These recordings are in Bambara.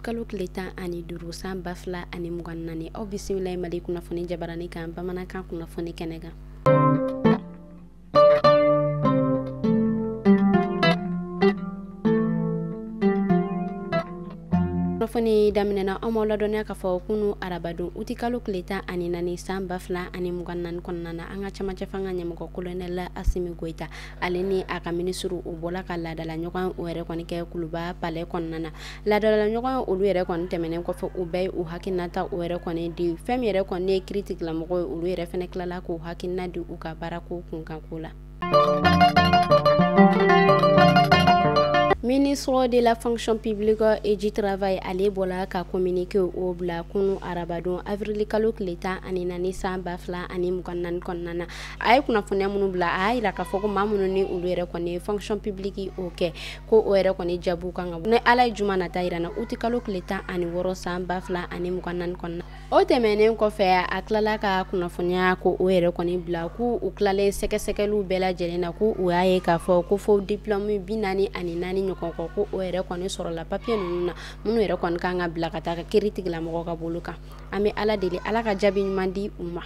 kalo tile 15 san 2024 aw bisimila Mali kunnafoni jabarani kan bamanankan kunnafoni kɛnɛ kan. Kunnafoni daminɛna an m'aw ladɔnniya k'a fɔ kunu arabadon uti kalo tile 14 san 2024 kɔnɔna na an ka camancɛ fanga ɲɛmɔgɔ kolonɛl Asimi Goita ale ni a ka ministre u bɔla ka laadala ɲɔgɔn o yɛrɛ kɔni kɛ Kuluba palais kɔnɔna na. Laadala ɲɔgɔn olu yɛrɛ kɔni tɛmɛnen kɔfɛ u bɛɛ u hakilinata o yɛrɛ kɔni di fɛn min yɛrɛ kɔni ye kiiri tigilamɔgɔ ye olu yɛrɛ fɛnɛ tilala k'u hakilina di u ka baarako kunkanko la. Ministre de la fonction publique et du travail ale bɔla ka communiqué o bila kunu arabadon avril kalo tile 14 san 2024 kɔnɔna na. A ye kunnafoniya minnu bila a y'a yira k'a fɔ ko maa minnu ni olu yɛrɛ kɔni ye fonction publique o kɛ ko o yɛrɛ kɔni jabu kan ka bɔ ni ala ye juma nata yira na uti kalo tile 16 san 2024 kɔnɔna. O tɛmɛnen kɔfɛ a tilala ka kunnafoniya ko o yɛrɛ kɔni bila k'u tilalen sɛgɛsɛgɛliw bɛɛ lajɛlen na ko u y'a ye k'a fɔ ko fo diplôme 44 ɲɔgɔn kɔ ko o yɛrɛ kɔni sɔrɔla papier ninnu na minnu yɛrɛ kɔni kan ka bila ka taa ka kiiri tigilamɔgɔ ka bolo kan. An bɛ ala deli ala ka jaabi ɲuman di u ma.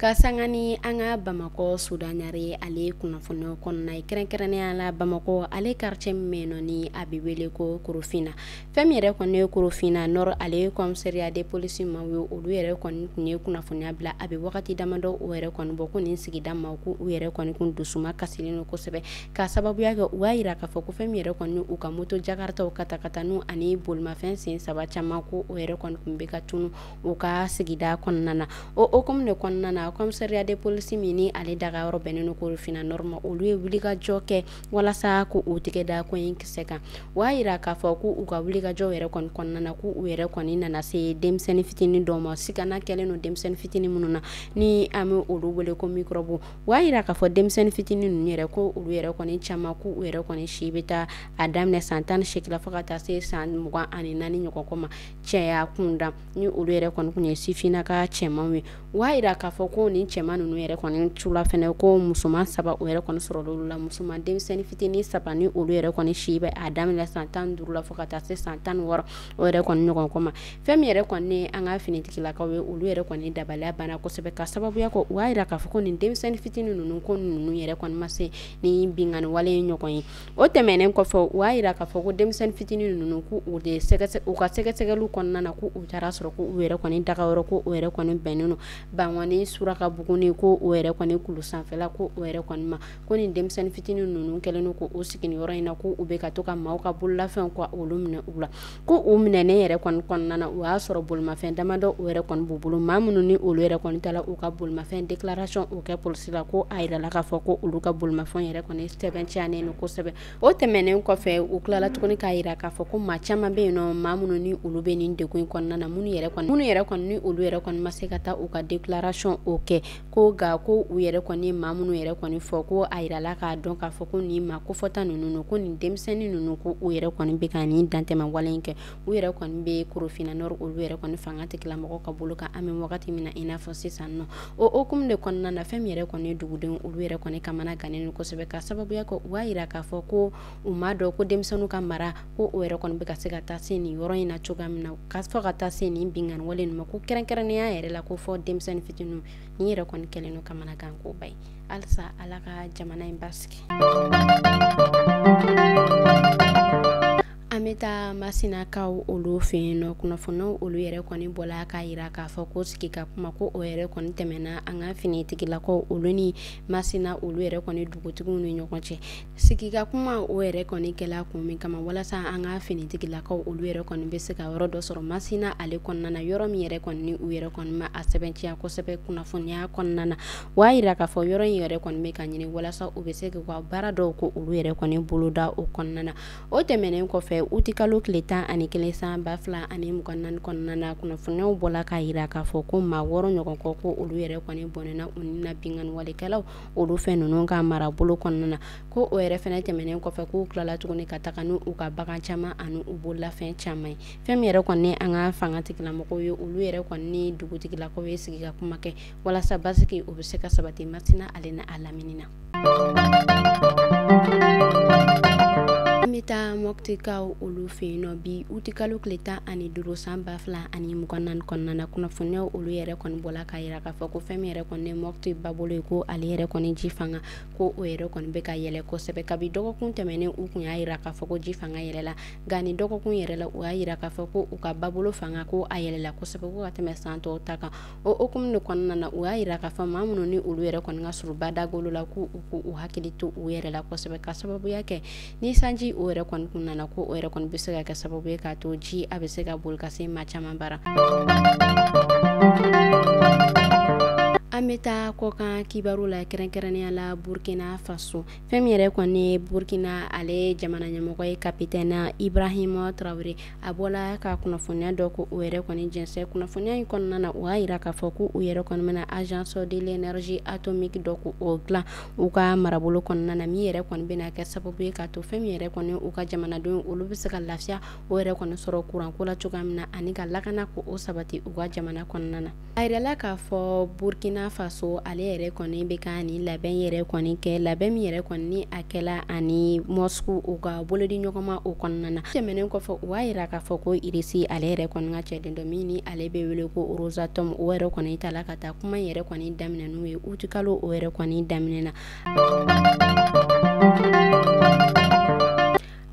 Ka sanga ni an ka Bamakɔ Sudanare ale kunnafoniyaw kɔnɔna ye kɛrɛnkɛrɛnnenya la Bamakɔ ale quartier min bɛ yen ni a bɛ wele ko Korofina. Fɛn min yɛrɛ kɔni ye Korofina Nord ale ye commissariat de police maaw ye olu yɛrɛ kɔni tun ye kunnafoniya bila a bɛ wagati damadɔ o yɛrɛ kɔni bɔ ko nin sigida maaw ko u yɛrɛ kɔni kun dusuma kasilen don kosɛbɛ ka sababuya kɛ u y'a yira k'a fɔ ko fɛn min yɛrɛ kɔni u ka moto jakartaw katakataniw ani bolimafɛn sen saba caman ko o yɛrɛ kɔni kun bɛ ka tunu u ka sigida kɔnɔna na. O hukumu de kɔnɔna na commissariat de police min ni ale daga yɔrɔ bɛnnen don Korofina Nord ma olu ye wulikajɔ kɛ walasa ko u tigɛ da ko in kisɛ kan. O y'a yira k'a fɔ ko u ka wulikajɔ yɛrɛ kɔni kɔnɔna na ko u yɛrɛ kɔni nana se denmisɛnnin fitinin dɔw ma sigana kɛlen don denmisɛnnin fitinin minnu na ni an bɛ olu wele ko microbe. O y'a yira k'a fɔ denmisɛnnin fitinin ninnu yɛrɛ ko olu yɛrɛ kɔni caman ko u yɛrɛ kɔni si bɛ taa a daminɛ san 18 la fo ka taa se san 24 ɲɔgɔn ma cɛya kunda ni olu yɛrɛ kɔni kun ye sifinnaka cɛmanw ye. O y'a yira k'a fɔ ko nin cɛman ninnu yɛrɛ kɔni cula fɛnɛ ko musoman 3 o yɛrɛ kɔni sɔrɔla olu la musoman denmisɛnnin fitinin 3 ni olu yɛrɛ kɔni si bɛ a daminɛ san 15 la fo ka taa se san 16 o yɛrɛ kɔni ɲɔgɔn ma. Fɛn min yɛrɛ kɔni ni an ka finitigilakaw ye olu yɛrɛ kɔni dabaliya banna kosɛbɛ ka sababuya kɛ u y'a yira k'a fɔ ko nin denmisɛnnin fitinin ninnu ko ninnu yɛrɛ kɔni ma se ni bingani wale ye ɲɔgɔn ye. O tɛmɛnen kɔfɛ u y'a yira k'a fɔ ko denmisɛnnin fitinin ninnu ko u ka sɛgɛsɛgɛliw kɔnɔna na ko u taara sɔrɔ ko u yɛrɛ kɔni daga yɔrɔ ko o yɛrɛ kɔni bɛnnen don Bangɔni Suraka Buguni ko o yɛrɛ kɔni kulu sanfɛla ko o yɛrɛ kɔni ma ko nin denmisɛnnin fitinin ninnu kɛlen don ko o sigini yɔrɔ in na ko u bɛ ka to ka maaw ka bololafɛnw ko olu minɛ u la ko u minɛnen yɛrɛ kɔni kɔnɔna na u y'a sɔrɔ bolimafɛn damadɔ o yɛrɛ kɔni b'u bolo maa minnu ni olu yɛrɛ kɔni taara u ka bolimafɛn déclaration o kɛ polisi la ko a yirala k'a fɔ ko olu ka bolimafɛn yɛrɛ kɔni sɛbɛntiyalen don kosɛbɛ. O tɛmɛnen kɔfɛ u tilala tuguni k'a yira k'a fɔ ko maa caman bɛ yen nɔ maa minnu ni olu bɛ nin degun in kɔnɔna na minnu yɛrɛ kɔni ni olu yɛrɛ kɔni ma se ka taa u ka déclaration o kɛ ko ga ko u yɛrɛ kɔni maa minnu yɛrɛ kɔni fɔ ko a yirala k'a dɔn k'a fɔ ko nin maa kofɔta ninnu ko nin denmisɛnnin ninnu ko u yɛrɛ kɔni bɛ ka nin dantɛmɛ wale in kɛ u yɛrɛ kɔni bɛ Korofina Nord olu yɛrɛ kɔni fanga tigilamɔgɔ ka bolo kan an bɛ wagati min na i n'a fɔ sisan nɔ. O hukumu de kɔnɔna na fɛn min yɛrɛ kɔni ye dugudenw olu yɛrɛ kɔni kamana gannen don kosɛbɛ ka sababuya kɛ u y'a yira k'a fɔ ko u m'a dɔn ko denmisɛnninw ka mara ko o yɛrɛ kɔni bɛ ka se ka taa se nin yɔrɔ in na cogoya min na fo ka taa se nin bingani wale ninnu ma ko kɛrɛnkɛrɛnnenya yɛrɛ la ko fɔ denmisɛnnin fitininw ni yɛrɛ kɔni kɛlen don kamana gan ko ba ye halisa ala ka jamana in basigi. An bɛ taa Masinakaw olu fɛ yen nɔ kunnafoniyaw olu yɛrɛ kɔni bɔla k'a yira k'a fɔ ko sigi ka kuma ko o yɛrɛ kɔni tɛmɛna an ka finitigilakaw olu ni Masina olu yɛrɛ kɔni dugutigiw ni ɲɔgɔn cɛ. Sigi ka kuma o yɛrɛ kɔni kɛla kun min kama walasa an ka finitigilakaw olu yɛrɛ kɔni bɛ se ka yɔrɔ dɔ sɔrɔ Masina ale kɔnɔna na yɔrɔ min yɛrɛ kɔni ni u yɛrɛ kɔni ma a sɛbɛntiya kosɛbɛ kunnafoniya kɔnɔna na. O y'a yira k'a fɔ yɔrɔ in yɛrɛ kɔni bɛ ka ɲini walasa u bɛ se k'u ka baara dɔw ko olu yɛrɛ kɔni bolo da o kɔnɔna na. O tɛmɛnen kɔfɛ uti kalo tile 11 san 2024 kɔnɔna na kunnafoniyaw bɔla k'a yira k'a fɔ ko maa 6 ɲɔgɔn kɔ ko olu yɛrɛ kɔni bɔnɛna u ni na bingani walekɛlaw olu fɛn ninnu ka marabolo kɔnɔna na ko o yɛrɛ fɛnɛ tɛmɛnen kɔfɛ k'u tilala tuguni ka taga n'u ka bagan caman ani u bololafɛn caman ye. Fɛn min yɛrɛ kɔni an ka fanga tigilamɔgɔw ye olu yɛrɛ kɔni ni dugutigilakaw ye sigi ka kuma kɛ walasa basigi u bɛ se ka sabati Masina ale na a lamini na. An bɛ Amita moktika olu fe no bi utikalu kleta ani duro samba fla ani mukannan konnana kuna fonyo olu yere kon bola kayira ka fako femi yere kon ne mokti babolo ko ali yere kon jifanga ko o yere kon be ka yele ko sebe kabi dogo kun temene u kun yira ka fako jifanga yele la gani dogo kun yere la u yira ka fako u ka babolo fanga ko ayele la ko sebe ko ateme santo taka o okum no konnana u yira ka fa mamuno ni olu yere kon ngasuru bada golo la ku u hakilitu u yere la ko sebe ka sababu yake ni sanji o yɛrɛ kɔni kun nana ko o yɛrɛ kɔni bɛ se ka kɛ sababu ye k'a to ji a bɛ se ka boli ka se maa caman bara. An bɛ taa kɔkan kibaru la kɛrɛnkɛrɛnnenya la Burkina Faso fɛn min yɛrɛ kɔni Burkina ale jamana ɲɛmɔgɔ ye kapitɛni Ibrahima Traoré a bɔla ka kunnafoniya dɔ ko o yɛrɛ kɔni jɛnsɛn kunnafoniya in kɔnɔna na o y'a yira k'a fɔ ko o yɛrɛ kɔni bɛna agence de l'énergie atomique dɔ ko o dilan u ka marabolo kɔnɔna na min yɛrɛ kɔni bɛna kɛ sababu ye k'a to fɛn min yɛrɛ kɔni u ka jamanadenw olu bɛ se ka lafiya o yɛrɛ kɔni sɔrɔ kuranko la cogoya min na ani ka lakana ko o sabati u ka jamana kɔnɔna na a yirala k'a fɔ Burkina Faso ale yɛrɛ kɔni bɛ ka ni labɛn yɛrɛ kɔni kɛ labɛn min yɛrɛ kɔni ni a kɛla ani Moscou u ka bolodi ɲɔgɔnma o kɔnɔna na tɛmɛnen kɔfɛ u b'a yira k'a fɔ ko Irisi ale yɛrɛ kɔni ka cɛden dɔ min ni ale bɛ wele ko Rosatom o yɛrɛ kɔni tala ka taa kuma yɛrɛ kɔni daminɛ n'u ye utikalo o yɛrɛ kɔni daminɛ na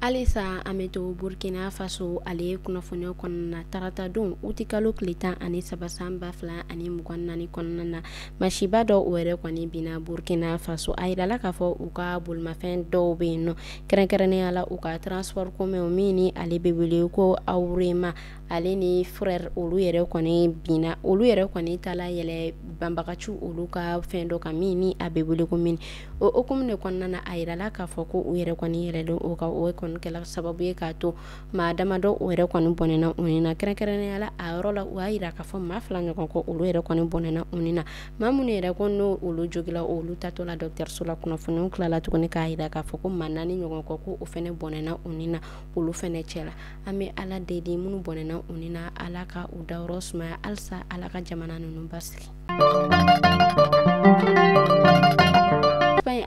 Alisa an bɛ to Burkina Faso ale kunnafoniya kɔnɔna tarata don utikalo tile 13 san 2024 kɔnɔna na masiba dɔ o yɛrɛ kɔni binna Burkina Faso a yirala k'a fɔ u ka bolimafɛn dɔw bɛ yen nɔ kɛrɛnkɛrɛnnenya la u ka transport commun min ni ale bɛ wele ko Aurema ale ni frère olu yɛrɛ kɔni binna olu yɛrɛ kɔni tala yɛlɛ banbagaciw olu ka fɛn dɔ kan min ni a bɛ wele ko mini o hukumu de kɔnɔna na a yirala k'a fɔ ko u yɛrɛ kɔni yɛlɛlen o ka o kɔni kɛla sababu ye k'a to maa damadɔ o yɛrɛ kɔni bɔnɛna u ni na kɛrɛnkɛrɛnnenya la a yɔrɔ la u y'a yira k'a fɔ maa 2 ɲɔgɔn kɔ olu yɛrɛ kɔni bɔnɛna u ni na maa minnu yɛrɛ ko n'o olu jogila olu tatɔ la dɔgɔtɔrɔso la kunnafoniw tilala tuguni k'a yira k'a fɔ ko maa 4 ɲɔgɔn kɔ ko o fɛnɛ bɔnɛna u ni na olu fɛnɛ cɛla an bɛ ala deli minnu bɔnɛna u ni na ala ka u dayɔrɔ sumaya halisa ala ka jamana ninnu basigi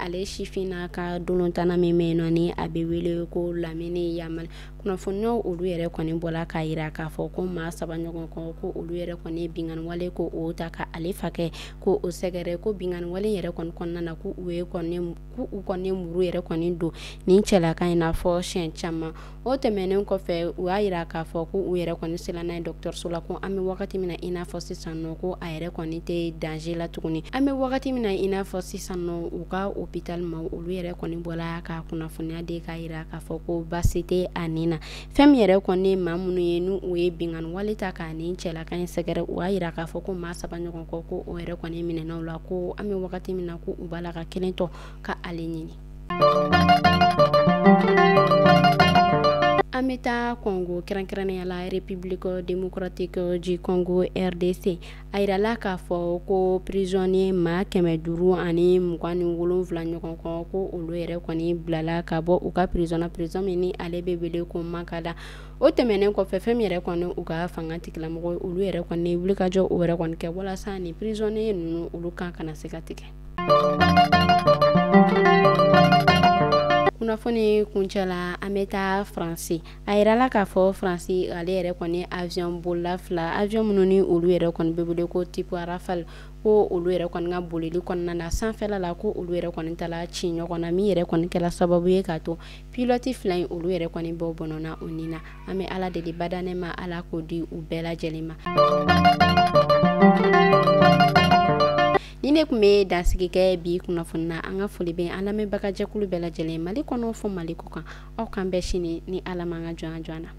ale sifina ka dolontana min bɛ yen nɔ ni a bɛ wele ko Lamini Yamal kunnafoniyaw olu yɛrɛ kɔni bɔla k'a yira k'a fɔ ko maa 3 ɲɔgɔn kɔ ko olu yɛrɛ kɔni binganni wale ko o ta ka ale fakɛ ko o sɛgɛrɛ ko binganni wale yɛrɛ kɔni kɔnɔna na ko u kɔni muru yɛrɛ kɔni don nin cɛlakan in n'a fɔ siɲɛ caman o tɛmɛnen kɔfɛ u y'a yira k'a fɔ ko u yɛrɛ kɔni sela n'a ye dɔgɔtɔrɔso la ko an bɛ wagati min na i n'a fɔ sisan nɔ ko a yɛrɛ kɔni tɛ danger la tuguni an bɛ wagati min na i n'a fɔ sisan nɔ u ka hôpital ma olu yɛrɛ kɔni bɔla ka kunnafoniya de k'a yira k'a fɔ ko baasi tɛ a nin na fɛn min yɛrɛ kɔni maa minnu ye n'u ye binganni wale ta k'a nin cɛlakan in sɛgɛrɛ u y'a yira k'a fɔ ko maa 3 ɲɔgɔn kɔ ko o yɛrɛ kɔni minɛna u la ko an bɛ wagati min na ko u b'a la ka kelen tɔ ka ale ɲini an bɛ taa Congo kɛrɛnkɛrɛnnenya la République démocratique du Congo RDC a yirala k'a fɔ ko prisonnier maa 527 ɲɔgɔn kɔ ko olu yɛrɛ kɔni bilala ka bɔ u ka prison min ni ale bɛ wele ko Makala o tɛmɛnen kɔfɛ fɛn min yɛrɛ kɔni u ka fanga tigilamɔgɔ olu yɛrɛ kɔni wulikajɔ o yɛrɛ kɔni kɛ walasa ni prisonnier ninnu olu kan kana se ka tigɛ kunnafoni kuncɛla an bɛ taa Faransi a yirala k'a fɔ Faransi ale yɛrɛ kɔni avion bolila 2 avion minnu ni olu yɛrɛ kɔni bɛ wele ko type Rafale ko olu yɛrɛ kɔni ka bolili kɔnɔna na sanfɛla la ko olu yɛrɛ kɔni tala ci ɲɔgɔn na min yɛrɛ kɔni kɛla sababu ye k'a to pilote 2 in olu yɛrɛ kɔni bɔ bɔnɔna u ni na an bɛ ala deli badanɛ ma ala k'o di u bɛɛ lajɛlen ma ni ne tun bɛ dansigi kɛ bi kunnafoni na an ka foli bɛ an lamɛnbagajɛkulu bɛɛ lajɛlen Mali kɔnɔ fɔ Mali kɔ kan aw kan bɛɛ sini ni ala man ka jɔn na